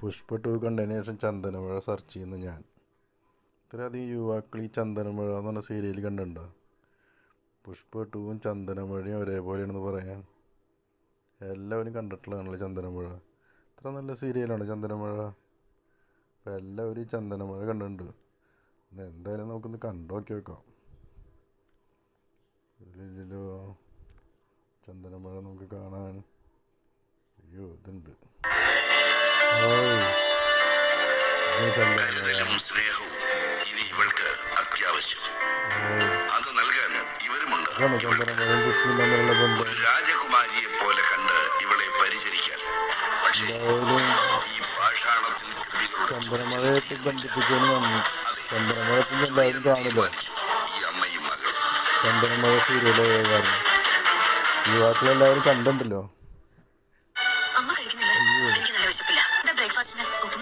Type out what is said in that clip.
പുഷ്പ 2 കണ്ടതിന് ശേഷം ചന്ദനമഴ സെർച്ച് ചെയ്യുന്നു ഞാൻ. ഇത്രയധികം യുവാക്കൾ ഈ ചന്ദനമഴ എന്ന് പറഞ്ഞ സീരിയൽ കണ്ടിട്ടുണ്ടോ? പുഷ്പ 2 ചന്ദനമഴയും ഒരേപോലെയാണെന്ന് പറയാൻ എല്ലാവരും കണ്ടിട്ടുള്ളതാണല്ലോ ചന്ദനമഴ. ഇത്ര നല്ല സീരിയലാണ് ചന്ദനമഴ. അപ്പം എല്ലാവരും ഈ ചന്ദനമഴ കണ്ടിട്ടുണ്ട്. എന്തായാലും നമുക്കൊന്ന് കണ്ടു നോക്കി വെക്കാം. ഇല്ലല്ലോ, ചന്ദനമഴ നമുക്ക് കാണാൻ. അയ്യോ, ഇതുണ്ട്. കരുതലും സ്നേഹവും ഇനി ഇവൾക്ക് അത്യാവശ്യം. അത് നൽകാൻ ഇവരുമുണ്ട്. ഒരു രാജകുമാരിയെ പോലെ കണ്ട് ഇവളെ പരിചരിക്കാൻ. പക്ഷേ ഈ പാഷാണത്തിൽ ചന്ദനമഴയായിട്ട് ബന്ധിപ്പിക്കാനും ചന്ദനമഴത്തിൽ കാണില്ല. ഈ അമ്മയും മകളും ചന്ദനമഴ സീരിയൽ കാരണം യുവാക്കളെല്ലാവരും കണ്ടിട്ടുണ്ടല്ലോ.